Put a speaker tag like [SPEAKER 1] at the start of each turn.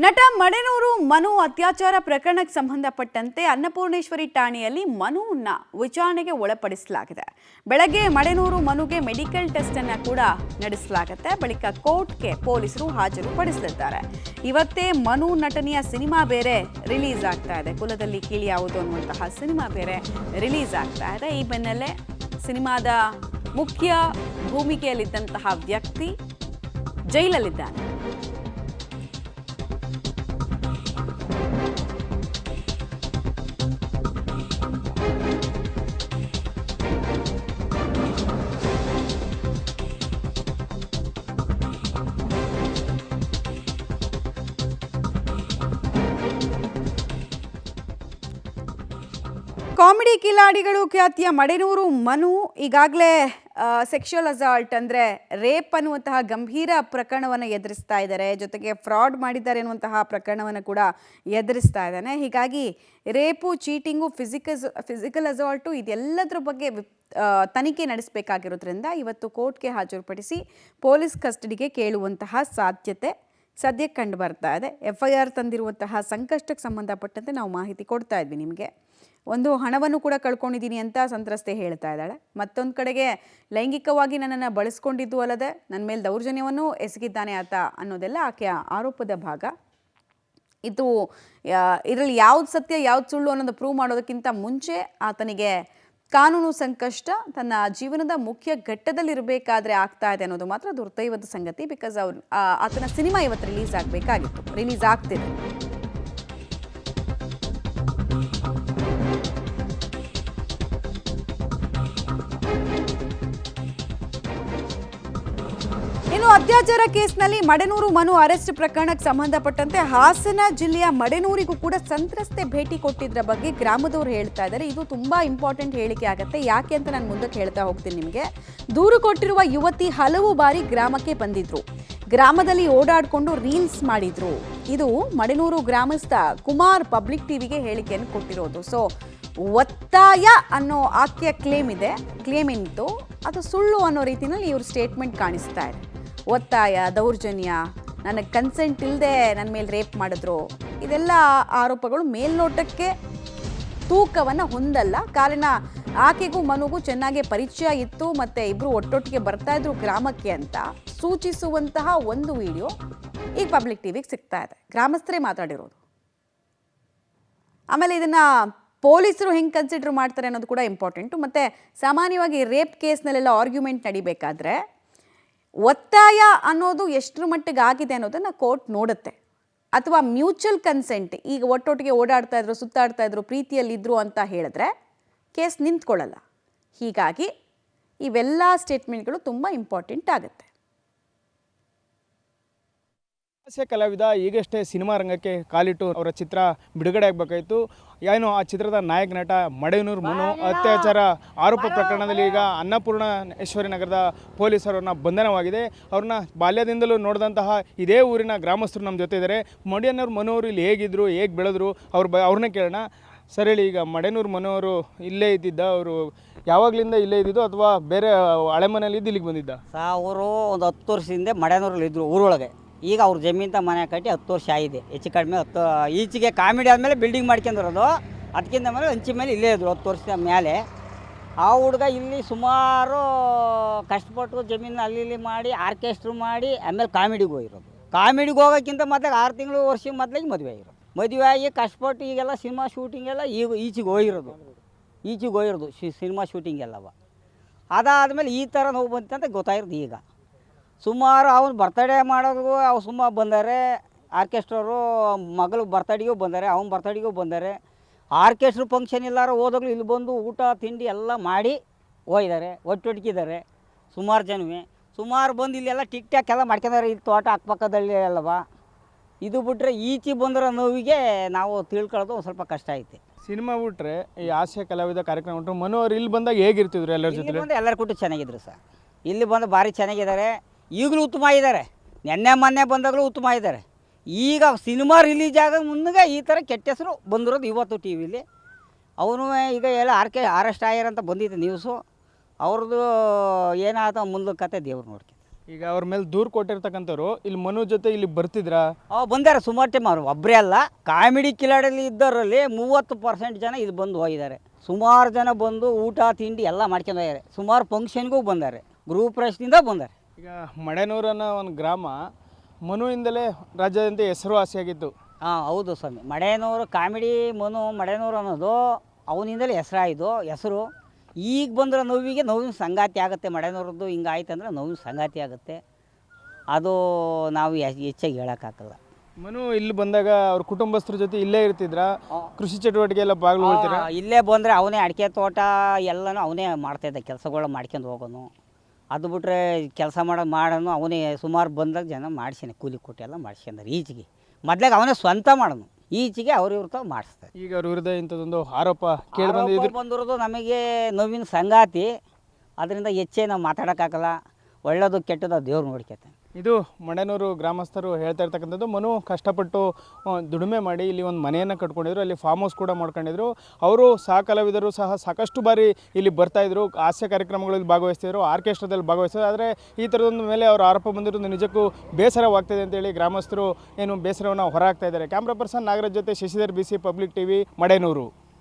[SPEAKER 1] ನಟ ಮಡೆನೂರು ಮನು ಅತ್ಯಾಚಾರ ಪ್ರಕರಣಕ್ಕೆ ಸಂಬಂಧಪಟ್ಟಂತೆ ಅನ್ನಪೂರ್ಣೇಶ್ವರಿ ಠಾಣೆಯಲ್ಲಿ ಮನುವನ್ನ ವಿಚಾರಣೆಗೆ ಒಳಪಡಿಸಲಾಗಿದೆ. ಬೆಳಗ್ಗೆ ಮಡೆನೂರು ಮನುಗೆ ಮೆಡಿಕಲ್ ಟೆಸ್ಟ್ ಅನ್ನು ಕೂಡ ನಡೆಸಲಾಗುತ್ತೆ. ಬಳಿಕ ಕೋರ್ಟ್ಗೆ ಪೊಲೀಸರು ಹಾಜರುಪಡಿಸಲಿದ್ದಾರೆ. ಇವತ್ತೇ ಮನು ನಟನೆಯ ಸಿನಿಮಾ ಬೇರೆ ರಿಲೀಸ್ ಆಗ್ತಾ ಇದೆ. ಕುಲದಲ್ಲಿ ಕೀಳಿ ಯಾವುದು ಅನ್ನುವಂತಹ ಸಿನಿಮಾ ಬೇರೆ ರಿಲೀಸ್ ಆಗ್ತಾ ಇದೆ. ಈ ಬೆನ್ನಲ್ಲೇ ಸಿನಿಮಾದ ಮುಖ್ಯ ಭೂಮಿಕೆಯಲ್ಲಿದ್ದಂತಹ ವ್ಯಕ್ತಿ ಜೈಲಲ್ಲಿದ್ದಾನೆ. ಕಾಮಿಡಿ ಕಿಲಾಡಿಗಳು ಖ್ಯಾತಿಯ ಮಡೆನೂರು ಮನು ಈಗಾಗಲೇ ಸೆಕ್ಷುವಲ್ ಅಸಾಲ್ಟ್ ಅಂದರೆ ರೇಪ್ ಅನ್ನುವಂತಹ ಗಂಭೀರ ಪ್ರಕರಣವನ್ನು ಎದುರಿಸ್ತಾ ಇದ್ದಾರೆ. ಜೊತೆಗೆ ಫ್ರಾಡ್ ಮಾಡಿದ್ದಾರೆ ಅನ್ನುವಂತಹ ಪ್ರಕರಣವನ್ನು ಕೂಡ ಎದುರಿಸ್ತಾ ಇದ್ದಾನೆ. ಹೀಗಾಗಿ ರೇಪು, ಚೀಟಿಂಗು, ಫಿಸಿಕಲ್ ಅಸಾಲ್ಟು ಇದೆಲ್ಲದರ ಬಗ್ಗೆ ತನಿಖೆ ನಡೆಸಬೇಕಾಗಿರೋದ್ರಿಂದ ಇವತ್ತು ಕೋರ್ಟ್ಗೆ ಹಾಜರುಪಡಿಸಿ ಪೊಲೀಸ್ ಕಸ್ಟಡಿಗೆ ಕೇಳುವಂತಹ ಸಾಧ್ಯತೆ ಸದ್ಯಕ್ಕೆ ಕಂಡು ಬರ್ತಾ ಇದೆ. FIR ತಂದಿರುವಂತಹ ಸಂಕಷ್ಟಕ್ಕೆ ಸಂಬಂಧಪಟ್ಟಂತೆ ನಾವು ಮಾಹಿತಿ ಕೊಡ್ತಾ ಇದ್ವಿ ನಿಮಗೆ. ಒಂದು ಹಣವನ್ನು ಕೂಡ ಕಳ್ಕೊಂಡಿದ್ದೀನಿ ಅಂತ ಸಂತ್ರಸ್ತೆ ಹೇಳ್ತಾ ಇದ್ದಾಳೆ. ಮತ್ತೊಂದು ಕಡೆಗೆ ಲೈಂಗಿಕವಾಗಿ ನನ್ನನ್ನು ಬಳಸ್ಕೊಂಡಿದ್ದು ಅಲ್ಲದೆ ನನ್ನ ಮೇಲೆ ದೌರ್ಜನ್ಯವನ್ನು ಎಸಗಿದ್ದಾನೆ ಆತ ಅನ್ನೋದೆಲ್ಲ ಆಕೆಯ ಆರೋಪದ ಭಾಗ. ಇದರಲ್ಲಿ ಯಾವ್ದು ಸತ್ಯ ಯಾವ್ದು ಸುಳ್ಳು ಅನ್ನೋದು ಪ್ರೂವ್ ಮಾಡೋದಕ್ಕಿಂತ ಮುಂಚೆ ಆತನಿಗೆ ಕಾನೂನು ಸಂಕಷ್ಟ ತನ್ನ ಜೀವನದ ಮುಖ್ಯ ಘಟ್ಟದಲ್ಲಿರಬೇಕಾದ್ರೆ ಆಗ್ತಾ ಇದೆ ಅನ್ನೋದು ಮಾತ್ರ ದುರ್ದೈವದ ಸಂಗತಿ. ಬಿಕಾಸ್ ಆತನ ಸಿನಿಮಾ ಇವತ್ತು ರಿಲೀಸ್ ಆಗ್ತಿದೆ. ಇನ್ನು ಅತ್ಯಾಚಾರ ಕೇಸ್ನಲ್ಲಿ ಮಡೆನೂರು ಮನು ಅರೆಸ್ಟ್ ಪ್ರಕರಣಕ್ಕೆ ಸಂಬಂಧಪಟ್ಟಂತೆ ಹಾಸನ ಜಿಲ್ಲೆಯ ಮಡೆನೂರಿಗೂ ಕೂಡ ಸಂತ್ರಸ್ತೆ ಭೇಟಿ ಕೊಟ್ಟಿದ್ರ ಬಗ್ಗೆ ಗ್ರಾಮದವರು ಹೇಳ್ತಾ ಇದ್ದಾರೆ. ಇದು ತುಂಬಾ ಇಂಪಾರ್ಟೆಂಟ್ ಹೇಳಿಕೆ ಆಗುತ್ತೆ. ಯಾಕೆ ಅಂತ ನಾನು ಮುಂದಕ್ಕೆ ಹೇಳ್ತಾ ಹೋಗ್ತೀನಿ ನಿಮಗೆ. ದೂರು ಕೊಟ್ಟಿರುವ ಯುವತಿ ಹಲವು ಬಾರಿ ಗ್ರಾಮಕ್ಕೆ ಬಂದಿದ್ರು. ಗ್ರಾಮದಲ್ಲಿ ಓಡಾಡಿಕೊಂಡು ರೀಲ್ಸ್ ಮಾಡಿದ್ರು. ಇದು ಮಡೆನೂರು ಗ್ರಾಮಸ್ಥ ಕುಮಾರ್ ಪಬ್ಲಿಕ್ ಟಿವಿಗೆ ಹೇಳಿಕೆಯನ್ನು ಕೊಟ್ಟಿರೋದು. ಸೊ ಒತ್ತಾಯ ಅನ್ನೋ ಆಕೆಯ ಕ್ಲೇಮ್ ಏನಿತ್ತು ಅದು ಸುಳ್ಳು ಅನ್ನೋ ರೀತಿಯಲ್ಲಿ ಇವ್ರ ಸ್ಟೇಟ್ಮೆಂಟ್ ಕಾಣಿಸ್ತಾ ಇದೆ. ಒತ್ತಾಯ, ದೌರ್ಜನ್ಯ, ನನಗೆ ಕನ್ಸೆಂಟ್ ಇಲ್ಲದೆ ನನ್ನ ಮೇಲೆ ರೇಪ್ ಮಾಡಿದ್ರು, ಇದೆಲ್ಲ ಆರೋಪಗಳು ಮೇಲ್ನೋಟಕ್ಕೆ ತೂಕವನ್ನು ಹೊಂದಲ್ಲ. ಕಾರಣ ಆಕೆಗೂ ಮನುಗೂ ಚೆನ್ನಾಗಿ ಪರಿಚಯ ಇತ್ತು, ಮತ್ತು ಇಬ್ಬರು ಒಟ್ಟೊಟ್ಟಿಗೆ ಬರ್ತಾ ಇದ್ರು ಗ್ರಾಮಕ್ಕೆ ಅಂತ ಸೂಚಿಸುವಂತಹ ಒಂದು ವಿಡಿಯೋ ಈಗ ಪಬ್ಲಿಕ್ ಟಿವಿಗೆ ಸಿಗ್ತಾ ಇದೆ. ಗ್ರಾಮಸ್ಥರೇ ಮಾತಾಡಿರೋದು. ಆಮೇಲೆ ಇದನ್ನು ಪೊಲೀಸರು ಹೆಂಗೆ ಕನ್ಸಿಡರ್ ಮಾಡ್ತಾರೆ ಅನ್ನೋದು ಕೂಡ ಇಂಪಾರ್ಟೆಂಟು. ಮತ್ತು ಸಾಮಾನ್ಯವಾಗಿ ರೇಪ್ ಕೇಸ್ನಲ್ಲೆಲ್ಲ ಆರ್ಗ್ಯುಮೆಂಟ್ ನಡಿಬೇಕಾದ್ರೆ ಒತ್ತಾಯ ಅನ್ನೋದು ಎಷ್ಟರ ಮಟ್ಟಿಗೆ ಆಗಿದೆ ಅನ್ನೋದನ್ನು ಕೋರ್ಟ್ ನೋಡುತ್ತೆ. ಅಥವಾ ಮ್ಯೂಚುವಲ್ ಕನ್ಸೆಂಟ್, ಈಗ ಒಟ್ಟೊಟ್ಟಿಗೆ ಓಡಾಡ್ತಾ ಇದ್ರು, ಸುತ್ತಾಡ್ತಾ ಇದ್ರು, ಪ್ರೀತಿಯಲ್ಲಿದ್ದರು ಅಂತ ಹೇಳಿದ್ರೆ ಕೇಸ್ ನಿಂತ್ಕೊಳ್ಳಲ್ಲ. ಹೀಗಾಗಿ ಇವೆಲ್ಲ ಸ್ಟೇಟ್ಮೆಂಟ್ಗಳು ತುಂಬ ಇಂಪಾರ್ಟೆಂಟ್ ಆಗುತ್ತೆ.
[SPEAKER 2] ಹಾಸ್ಯ ಕಲಾವಿದ ಈಗಷ್ಟೇ ಸಿನಿಮಾ ರಂಗಕ್ಕೆ ಕಾಲಿಟ್ಟು ಅವರ ಚಿತ್ರ ಬಿಡುಗಡೆ ಆಗಬೇಕಾಯಿತು. ಏನು ಆ ಚಿತ್ರದ ನಾಯಕ ನಟ ಮಡೆನೂರು ಮನು ಅತ್ಯಾಚಾರ ಆರೋಪ ಪ್ರಕರಣದಲ್ಲಿ ಈಗ ಅನ್ನಪೂರ್ಣೇಶ್ವರಿ ನಗರದ ಪೊಲೀಸರನ್ನ ಬಂಧನವಾಗಿದೆ. ಅವ್ರನ್ನ ಬಾಲ್ಯದಿಂದಲೂ ನೋಡಿದಂತಹ ಇದೇ ಊರಿನ ಗ್ರಾಮಸ್ಥರು ನಮ್ಮ ಜೊತೆ ಇದ್ದಾರೆ. ಮಡೆನೂರು ಮನು ಅವರು ಇಲ್ಲಿ ಹೇಗಿದ್ರು, ಹೇಗೆ ಬೆಳೆದ್ರು, ಅವ್ರನ್ನ ಕೇಳೋಣ. ಸರ್ ಹೇಳಿ, ಈಗ ಮಡೆನೂರು ಮನು ಅವರು ಇಲ್ಲೇ ಇದ್ದಿದ್ದ, ಅವರು ಯಾವಾಗಲಿಂದ ಇಲ್ಲೇ ಇದ್ದಿದ್ದು ಅಥವಾ ಬೇರೆ ಹಳೆ ಮನೆಯಲ್ಲಿ ಇದ್ದು ಇಲ್ಲಿಗೆ ಬಂದಿದ್ದ?
[SPEAKER 3] ಅವರು ಒಂದು 10 ವರ್ಷದಿಂದ ಮಡೆನೂರಲ್ಲಿ ಇದ್ದರು ಊರೊಳಗೆ. ಈಗ ಅವ್ರ ಜಮೀನ್ತ ಮನೆ ಕಟ್ಟಿ 10 ವರ್ಷ ಆಗಿದೆ, ಹೆಚ್ಚು ಕಡಿಮೆ. ಈಚೆಗೆ ಕಾಮಿಡಿ ಆದಮೇಲೆ ಬಿಲ್ಡಿಂಗ್ ಮಾಡ್ಕೊಂಡಿರೋದು. ಅದಕ್ಕಿಂತ ಮೇಲೆ ಹಂಚಿ ಮೇಲೆ ಇಲ್ಲೇ ಇದ್ದರು 10 ವರ್ಷದ ಮೇಲೆ. ಆ ಹುಡುಗ ಇಲ್ಲಿ ಸುಮಾರು ಕಷ್ಟಪಟ್ಟು ಜಮೀನು ಅಲ್ಲಿ ಇಲ್ಲಿ ಮಾಡಿ ಆರ್ಕೆಸ್ಟ್ರು ಮಾಡಿ ಆಮೇಲೆ ಕಾಮಿಡಿಗೆ ಹೋಗಿರೋದು. ಕಾಮಿಡಿಗೆ ಹೋಗೋಕ್ಕಿಂತ ಮೊದಲಿಗೆ 6 ತಿಂಗಳು ವರ್ಷ ಮೊದಲಿಗೆ ಮದುವೆ ಆಗಿರೋದು. ಮದುವೆ ಆಗಿ ಕಷ್ಟಪಟ್ಟು ಈಗೆಲ್ಲ ಸಿನಿಮಾ ಶೂಟಿಂಗೆಲ್ಲ ಈಚೆಗೆ ಹೋಗಿರೋದು ಸಿನಿಮಾ ಶೂಟಿಂಗೆಲ್ಲವ. ಅದಾದಮೇಲೆ ಈ ಥರ ನೋವು ಬಂತಂತ ಗೊತ್ತಾಗಿರೋದು. ಈಗ ಸುಮಾರು ಅವ್ನು ಬರ್ತಡೇ ಮಾಡೋದು ಅವ್ರು ಸುಮಾರು ಬಂದಾರೆ. ಆರ್ಕೆಸ್ಟ್ರವರು ಮಗಳು ಬರ್ತಡೆಗೂ ಬಂದಾರೆ, ಅವ್ನ ಬರ್ತಡೆಗೂ ಬಂದಾರೆ. ಆರ್ಕೆಸ್ಟ್ರ್ ಫಂಕ್ಷನ್ ಎಲ್ಲಾರು ಹೋದಾಗಲೂ ಇಲ್ಲಿ ಬಂದು ಊಟ ತಿಂಡಿ ಎಲ್ಲ ಮಾಡಿ ಹೋಗಿದ್ದಾರೆ, ಒಟ್ಟೊಟ್ಟಿದ್ದಾರೆ. ಸುಮಾರು ಬಂದು ಇಲ್ಲೆಲ್ಲ ಟಿಕ್ ಟಾಕ್ ಎಲ್ಲ ಮಾಡ್ಕೊಂಡಿದ್ದಾರೆ. ಇಲ್ಲಿ ತೋಟ ಅಕ್ಕಪಕ್ಕದಲ್ಲಿ ಅಲ್ಲವ. ಇದು ಬಿಟ್ಟರೆ ಈಚೆ ಬಂದಿರೋ ನೋವಿಗೆ ನಾವು ತಿಳ್ಕೊಳ್ಳೋದು ಒಂದು ಸ್ವಲ್ಪ ಕಷ್ಟ ಐತೆ.
[SPEAKER 2] ಸಿನಿಮಾ ಬಿಟ್ರೆ ಈ ಹಾಸ್ಯ ಕಲಾವಿದ ಕಾರ್ಯಕ್ರಮ ಬಿಟ್ಟರೆ ಮನು ಅವರು ಇಲ್ಲಿ ಬಂದಾಗ ಹೇಗಿರ್ತಿದ್ರು ಎಲ್ಲರ ಜೊತೆ?
[SPEAKER 3] ಎಲ್ಲರ ಕೂಟ ಚೆನ್ನಾಗಿದ್ರು ಸರ್. ಇಲ್ಲಿ ಬಂದು ಭಾರಿ ಚೆನ್ನಾಗಿದ್ದಾರೆ. ಈಗಲೂ ಉತ್ತಮ ಆಗಿದ್ದಾರೆ. ಮೊನ್ನೆ ಬಂದಾಗಲೂ ಉತ್ತಮ ಆಗಿದ್ದಾರೆ. ಈಗ ಸಿನಿಮಾ ರಿಲೀಸ್ ಆಗ ಮುನ್ನೆಗೆ ಈ ಥರ ಕೆಟ್ಟ ಹೆಸರು ಬಂದಿರೋದು ಇವತ್ತು ಟಿ ವಿಲಿ. ಅವನು ಈಗ ಎಲ್ಲ ಅರೆಸ್ಟ್ ಆಗ್ಯಾರಂತ ಬಂದಿದೆ ನ್ಯೂಸು. ಅವ್ರದ್ದು ಏನಾದ ಮುಂದೆ ಕತೆ ದೇವ್ರು ನೋಡ್ಕೊಂಡು.
[SPEAKER 2] ಈಗ ಅವ್ರ ಮೇಲೆ ದೂರು ಕೊಟ್ಟಿರ್ತಕ್ಕಂಥವ್ರು ಇಲ್ಲಿ ಮನು ಜೊತೆ ಇಲ್ಲಿ ಬರ್ತಿದ್ರಾ?
[SPEAKER 3] ಬಂದಾರೆ ಸುಮಾರು ಟೈಮ್. ಅವ್ರು ಒಬ್ಬರೇ ಅಲ್ಲ, ಕಾಮಿಡಿ ಕಿಲಾಡಿಯಲ್ಲಿ ಇದ್ದವರಲ್ಲಿ 30% ಜನ ಇದು ಬಂದು ಹೋಗಿದ್ದಾರೆ. ಸುಮಾರು ಜನ ಬಂದು ಊಟ ತಿಂಡಿ ಎಲ್ಲ ಮಾಡ್ಕೊಂಡು ಹೋಗ್ಯಾರೆ. ಸುಮಾರು ಫಂಕ್ಷನ್ಗೂ ಬಂದಾರೆ, ಗ್ರೂಪ್ ರೇಸ್ನಿಂದ ಬಂದಾರೆ.
[SPEAKER 2] ಈಗ ಮಡೆನೂರು ಅನ್ನೋ ಒಂದು ಗ್ರಾಮ ಮನುವಿಂದಲೇ ರಾಜ್ಯಾದ್ಯಂತ ಹೆಸರುವಾಸಿಯಾಗಿತ್ತು.
[SPEAKER 3] ಹಾಂ ಹೌದು ಸ್ವಾಮಿ. ಮಡೇನೂರು ಕಾಮಿಡಿ ಮನು ಮಡೇನೂರು ಅನ್ನೋದು ಅವನಿಂದಲೇ ಹೆಸರು. ಈಗ ಬಂದರೆ ನೋವಿನ ಸಂಗಾತಿ ಆಗುತ್ತೆ. ಮಡೇನೂರದ್ದು ಹಿಂಗೆ ಆಯ್ತಂದ್ರೆ ನೋವಿನ ಸಂಗಾತಿ ಆಗುತ್ತೆ. ಅದು ನಾವು ಹೆಚ್ಚಾಗಿ ಹೇಳೋಕ್ಕಾಗಲ್ಲ.
[SPEAKER 2] ಮನು ಇಲ್ಲಿ ಬಂದಾಗ ಅವ್ರ ಕುಟುಂಬಸ್ಥರ ಜೊತೆ ಇಲ್ಲೇ ಇರ್ತಿದ್ರಾ? ಕೃಷಿ ಚಟುವಟಿಕೆ ಎಲ್ಲ ಭಾಗವಹಿಸ್ತೀರಾ?
[SPEAKER 3] ಇಲ್ಲೇ ಬಂದರೆ ಅವನೇ ಅಡಿಕೆ ತೋಟ ಎಲ್ಲನೂ ಅವನೇ ಮಾಡ್ತಾಯಿದ್ದ, ಕೆಲಸಗಳು ಮಾಡ್ಕೊಂಡು ಹೋಗೋನು. ಅದು ಬಿಟ್ರೆ ಕೆಲಸ ಮಾಡೋನು ಅವನೇ. ಸುಮಾರು ಬಂದಾಗ ಜನ ಮಾಡ್ಸ್ಯಾನೆ, ಕೂಲಿ ಕೊಟ್ಟು ಎಲ್ಲ ಮಾಡ್ಸ್ಕೊಂಡಾರೆ. ಈಚೆಗೆ ಮೊದ್ಲಾಗ ಅವನೇ ಸ್ವಂತ ಮಾಡೋನು, ಈಚೆಗೆ ಇವ್ರ ಮಾಡಿಸ್ತಾರೆ.
[SPEAKER 2] ಈಗ ಅವ್ರ ವಿರುದ್ಧ ಇಂಥದ್ದೊಂದು ಆರೋಪ ಕೇಳಿ
[SPEAKER 3] ಬಂದಿರೋದು ನಮಗೆ ನೋವಿನ ಸಂಗಾತಿ. ಅದರಿಂದ ಹೆಚ್ಚೇ ನಾವು ಮಾತಾಡೋಕ್ಕಾಗಲ್ಲ. ಒಳ್ಳೆಯದು ಕೆಟ್ಟದ್ದು ದೇವ್ರು ನೋಡ್ಕೊತಾನೆ.
[SPEAKER 2] ಇದು ಮಡೆನೂರು ಗ್ರಾಮಸ್ಥರು ಹೇಳ್ತಾ ಇರ್ತಕ್ಕಂಥದ್ದು. ಮನು ಕಷ್ಟಪಟ್ಟು ದುಡಿಮೆ ಮಾಡಿ ಇಲ್ಲಿ ಒಂದು ಮನೆಯನ್ನು ಕಟ್ಕೊಂಡಿದ್ರು, ಅಲ್ಲಿ ಫಾರ್ಮ್ ಹೌಸ್ ಕೂಡ ಮಾಡ್ಕೊಂಡಿದ್ರು. ಅವರು ಸಹ ಕಲಾವಿದರು ಸಹ ಸಾಕಷ್ಟು ಬಾರಿ ಇಲ್ಲಿ ಬರ್ತಾಯಿದ್ರು, ಹಾಸ್ಯ ಕಾರ್ಯಕ್ರಮಗಳಲ್ಲಿ ಭಾಗವಹಿಸ್ತಿದ್ರು, ಆರ್ಕೆಸ್ಟ್ರಾದಲ್ಲಿ ಭಾಗವಹಿಸ್ತಿದ್ರು. ಆದರೆ ಈ ಥರದೊಂದು ಮೇಲೆ ಅವರು ಆರೋಪ ಬಂದಿರೋದು ನಿಜಕ್ಕೂ ಬೇಸರವಾಗ್ತಿದೆ ಅಂತೇಳಿ ಗ್ರಾಮಸ್ಥರು ಏನು ಬೇಸರವನ್ನು ಹೊರಹಾಕ್ತಾ ಇದ್ದಾರೆ. ಕ್ಯಾಮ್ರಾ ಪರ್ಸನ್ ನಾಗರಾಜ್ ಜೊತೆ Shashidhar BC public TV, Madenur.